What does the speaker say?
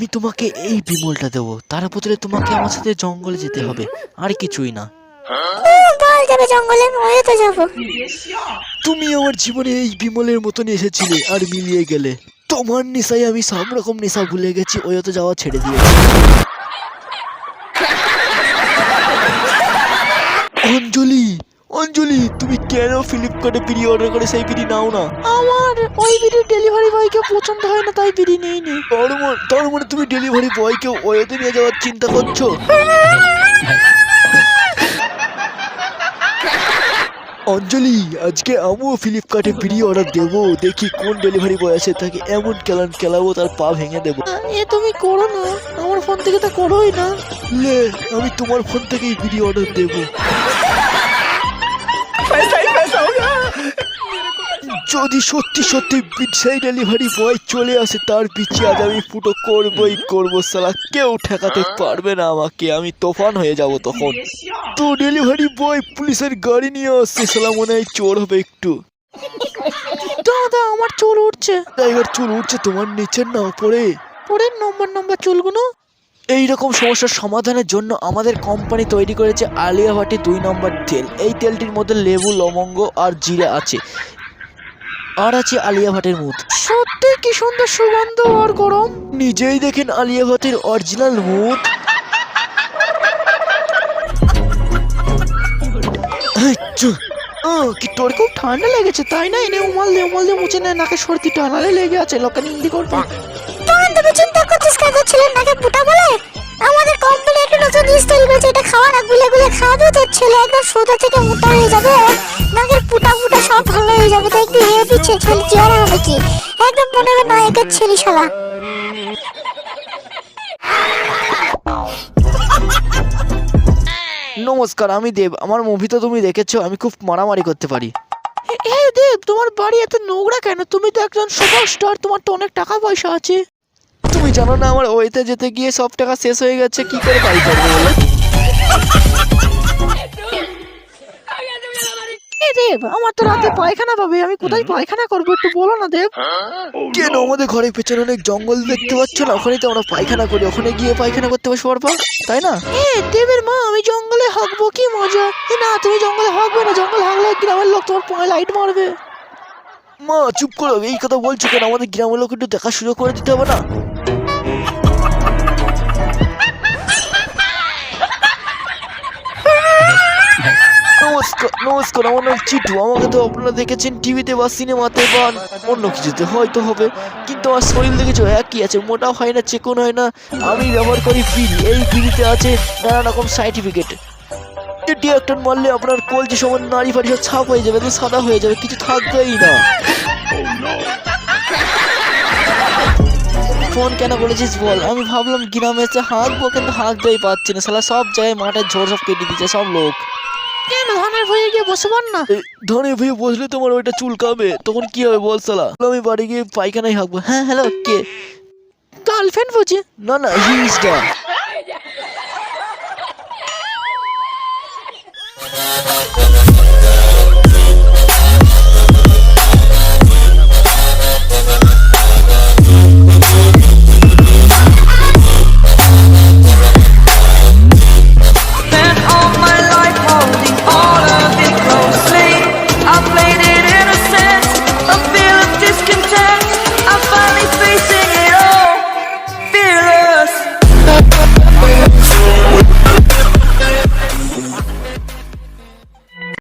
আমি তোমাকে এই বিমলটা দেবো, তার বদলে তোমাকে আমার সাথে জঙ্গলে যেতে হবে, আর কিছুই না। বল যাবে জঙ্গলে, ওই তো যাবো। তুমি আমার জীবনে এই বিমলের মতন এসেছিলে আর মিলিয়ে গেলে। তোমার নেশায় আমি সব রকম নেশা ভুলে গেছি, ওই তো যাওয়া ছেড়ে দিয়েছি। অঞ্জলি, অঞ্জলি, তুমি কেন ফ্লিপকার্টে বিড়ি অর্ডার করে সেই বিড়ি নাও না? আমার ওই বিড়ির ডেলিভারি বয়কে পছন্দ হয় না, তাই বিড়ি নেইনি। তার মানে তুমি ডেলিভারি বয়কে ওয়েতে নিয়ে যাওয়ার চিন্তা করছো? অঞ্জলি, আজকে আমিও ফ্লিপকার্টে বিড়ি অর্ডার দেবো, দেখি কোন ডেলিভারি বয় আছে, তাকে এমন কেলাবো তার পা ভেঙে দেবো। এ তুমি করো না, আমার ফোন থেকে তো করোই না। লে, আমি তোমার ফোন থেকেই বিড়ি অর্ডার দেবো। যদি সত্যি সত্যি সেই ডেলিভারি বয় চলে আসে, তার পিছিয়ে আজ আমি ফুটো করবো সালা, কেউ ঠেকাতে পারবে না আমাকে, আমি তুফান হয়ে যাব তখন। তো ডেলিভারি বয় পুলিশের গাড়ি নিয়ে আসছে, সালা মনে হয় চোর হবে একটু। দাদা আমার চুল উঠছে। ড্রাইভার চুল উঠছে তোমার, নিচের না উপরে? পরের নম্বর চুলগুলো। এইরকম সমস্যার সমাধানের জন্য আমাদের কোম্পানি তৈরি করেছে আলিয়া ভাটি 2 নম্বর তেল। এই তেলটির মধ্যে লেবু, লবঙ্গ আর জিরা আছে, আর আছে আলিয়া ভাটের মুদ। সত্যি কি সুন্দর সুগন্ধ আর গরম। নিজেই দেখেন আলিয়া ভাটের অরিজিনাল মুদ। কি তোর খুব ঠান্ডা লেগেছে তাই না? এনে উমাল দিয়ে মুছে নেয়, নাকে সর্দি টানালে লেগে আছে, লোকে নিন্দি করবে। তখন তুমি চিন্তা করছিস কেন ছেলে নাকে ফুটা বলে? আমাদের কোম্পানি একটা নতুন জিনিস তৈরি করেছে, এটা খাওয়া না, গুলে খাওয়াবে, তোর ছেলে একদম সোজা থেকে মোটা হয়ে যাবে, নাকের ফুটা সব ভালো হয়ে যাবে, তো একটু হেভি ছেলে চেহারা হবে কি, একদম মনে হবে নায়কের ছেলে শালা। নমস্কার, আমি দেব। আমার মুভি তো তুমি দেখেছো, আমি খুব মারামারি করতে পারি। এ দেব, তোমার বাড়ি এত নোংরা কেন? তুমি তো একজন সুপারস্টার, তোমার তো অনেক টাকা পয়সা আছে। তুমি জানো না আমার ওইতে যেতে গিয়ে সব টাকা শেষ হয়ে গেছে, কি করে বাড়ি করবো বলো? দেব, আমার তো রাতে পায়খানা পাবে, আমি কোথায় পায়খানা করবো একটু বলো না দেব। কেন, আমাদের ঘরের পেছনে অনেক জঙ্গল দেখতে পাচ্ছ না, ওখানেই তো আমরা পায়খানা করি, ওখানে গিয়ে পায়খানা করতে বসে পারবো, তাই না? দেবের মা, আমি জঙ্গলে হাঁকবো, কি মজা। না, তুমি জঙ্গলে হাঁকবে না, জঙ্গলে হাঁকলে গ্রামের লোক তোমার পায়ে লাইট মারবে। মা চুপ করো, এই কথা বলছো কেন? আমাদের গ্রামের লোক একটু দেখার সুযোগ করে দিতে হবে না? নমস্কার, আমার নাম চিটু। আমাকে তো আপনারা দেখেছেন টিভিতে বা সিনেমাতে বা অন্য কিছুতে, হয়তো হবে, কিন্তু আমার শরীর দেখেছো একই আছে, মোটা হয় না, চেকন হয় না। আমি ব্যবহার করি বিড়ি, এই বিড়িতে আছে নানা রকম সার্টিফিকেট। এটি একটা মারলে আপনার কলজি সমান নারী ফাড়ি সব ছাপ হয়ে যাবে, একদম সাদা হয়ে যাবে, কিছু থাকবেই না। ফোন কেন করেছিস বল? আমি ভাবলাম গ্রামে এসে হাঁকবো, কিন্তু হাঁকতেই পারছি না, শালা সব জায়গায় মাঠের ঝোড় সব কেটে দিচ্ছে সব লোক। কেন, ধানের ভয়ে গিয়ে বসে পার না? ধনে ভেয়ে বসলে তোমার ওইটা চুলকাবে, তখন কি হবে বল শালা? আমি বাড়ি গিয়ে পায়খানায় হাঁকবো। হ্যাঁ হ্যালো, কে? গার্লফ্রেন্ড বুঝি? না, হিজটা।